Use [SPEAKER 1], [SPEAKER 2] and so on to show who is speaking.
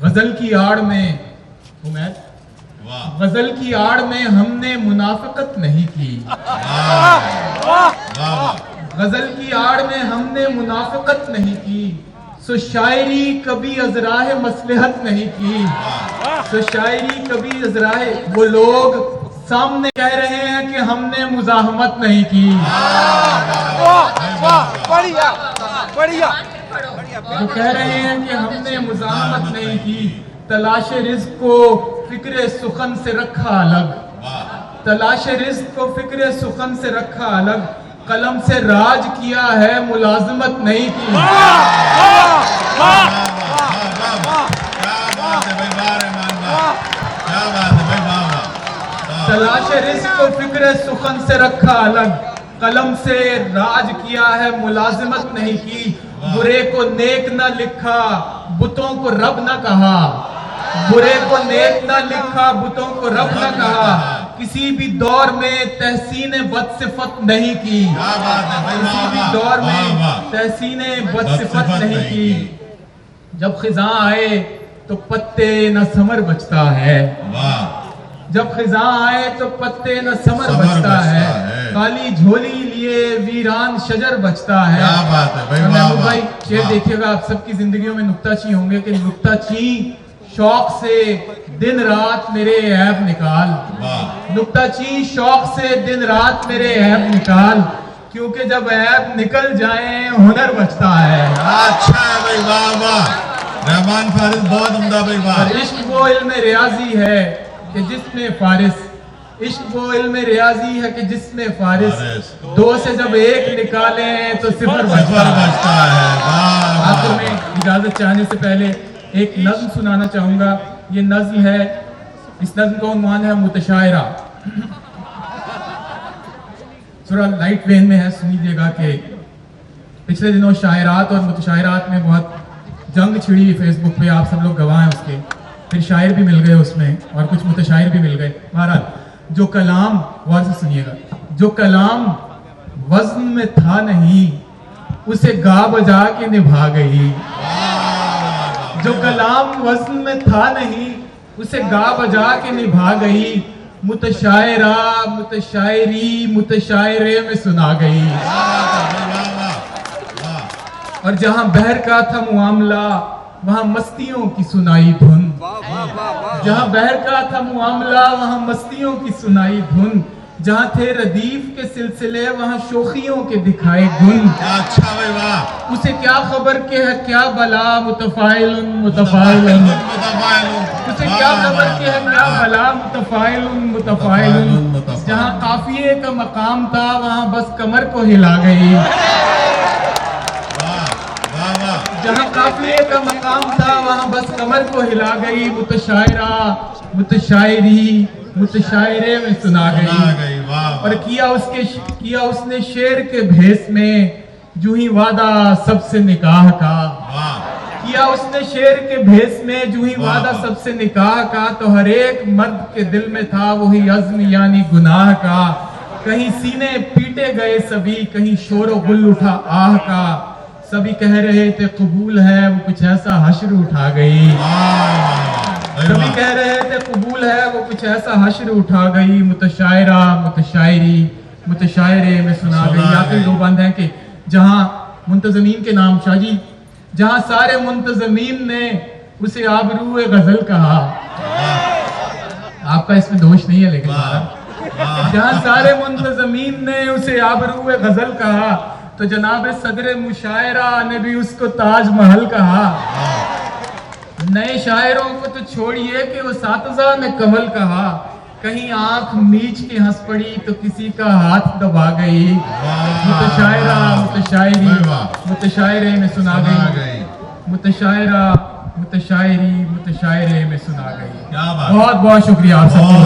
[SPEAKER 1] غزل کی آڑ میں غزل کی آڑ میں ہم نے منافقت نہیں کی، غزل کی آڑ میں ہم نے منافقت نہیں کی، سو شاعری کبھی از راہ مصلحت نہیں کی، سو شاعری کبھی از راہ، وہ لوگ سامنے کہہ رہے ہیں کہ ہم نے مزاحمت نہیں کی، وہ کہہ رہے ہیں کہ ہم نے مزاحمت نہیں کی، تلاش رزق کو فکر سخن سے رکھا الگ، تلاش رزق کو فکر سخن سے رکھا الگ، قلم سے راج کیا ہے ملازمت نہیں کی، تلاش رزق کو فکر سخن سے رکھا الگ، قلم سے راج کیا ہے ملازمت نہیں کی، برے کو نیک نہ لکھا بتوں کو رب نہ کہا، برے کو نیک نہ لکھا بتوں کو رب نہ کہا، کسی بھی دور میں تحسین بد صفت نہیں کی، کسی بھی دور میں تحسین بد صفت نہیں کی، جب خزاں آئے تو پتے نہ ثمر بچتا ہے، جب خزاں آئے تو پتے نہ ثمر بچتا ہے، کالی جھولی لیے ویران شجر بچتا ہے۔ محمود بھائی شعر دیکھیے گا، آپ سب کی زندگیوں میں نکتہ چین ہوں گے کہ نکتہ چین شوق سے دن رات میرے عیب نکال، نکتہ چین شوق سے دن رات میرے عیب نکال، کیونکہ جب عیب نکل جائیں ہنر بچتا ہے۔
[SPEAKER 2] اچھا ہے بھائی، واہ واہ، رحمان فارس بہت عمدہ بھائی، واہ۔
[SPEAKER 1] عشق وہ علم ریاضی ہے کہ جس میں فارس، عشق وہ علم ریاضی ہے کہ جس میں فارس، دو سے جب ایک نکالیں تو صفر بچتا ہے۔ آخر میں اجازت چاہنے سے پہلے ایک نظم سنانا چاہوں گا، یہ نظم ہے، اس نظم کا عنوان ہے متشاعرہ، تھوڑا لائٹ وین میں ہے، سنیجیے گا کہ پچھلے دنوں شاعرات اور متشاعرات میں بہت جنگ چھڑی فیس بک پہ، آپ سب لوگ گواہ ہیں اس کے، پھر شاعر بھی مل گئے اس میں اور کچھ متشاعر بھی مل گئے۔ بہرحال جو کلام، غور سے سنیے گا، جو کلام وزن میں تھا نہیں اسے گا بجا کے نبھا گئی، جو کلام وزن میں تھا نہیں اسے گا بجا کے نبھا گئی، متشاعرہ متشاعری متشاعرے میں سنا گئی، اور جہاں بہر کا تھا معاملہ وہاں مستیوں کی سنائی دھن، جہاں بہر کا تھا معاملہ وہاں مستیوں کی سنائی دھن، جہاں تھے ردیف کے سلسلے وہاں شوخیوں کے دکھائے گن،
[SPEAKER 2] اچھا بھائی واہ،
[SPEAKER 1] اسے کیا خبر کہ ہے کیا بلا متفائل متفائل، اسے کیا خبر کہ ہے کیا بلا متفائل متفائل، جہاں قافیے کا مقام تھا وہاں بس کمر کو ہلا گئی، جہاں قافیے کا مقام تھا وہاں بس کمر کو ہلا گئی، متشاعرہ متشاعری متشاعرے میں سنا گئی، اور کیا اس نے شعر کے بھیس میں جو ہی وعدہ سب سے نکاح کا، کیا اس نے شعر کے بھیس میں جو ہی وعدہ سب سے نکاح کا، تو ہر ایک مرد کے دل میں تھا وہی عزم یعنی گناہ کا، کہیں سینے پیٹے گئے سبھی، کہیں شور و غل اٹھا آہ کا، سبھی کہہ رہے تھے قبول ہے وہ کچھ ایسا حشر اٹھا گئی، سبھی کہہ رہے تھے قبول ہے وہ کچھ ایسا حشر اٹھا گئی، متشاعرہ متشاعری متشاعرے میں سنا گئی۔ آخری دو بند ہیں کہ جہاں منتظمین کے نام، شاہ جی، جہاں سارے منتظمین نے اسے آبروئے غزل کہا، آپ کا اس میں دوش نہیں ہے لیکن جہاں سارے منتظمین نے اسے آبروئے غزل کہا، تو جناب صدر مشاعرہ نے بھی اس کو تاج محل کہا، نئے شاعروں کو تو چھوڑیے کہ وہ اساتذہ نے کمل کہا، کہیں آنکھ میچ کے ہنس پڑی تو کسی کا ہاتھ دبا گئی، متشاعرہ متشاعری متشاعرے میں سنا گئی، متشاعرہ متشاعری متشاعرے میں سنا گئی۔ بہت بہت شکریہ آپ سب کا۔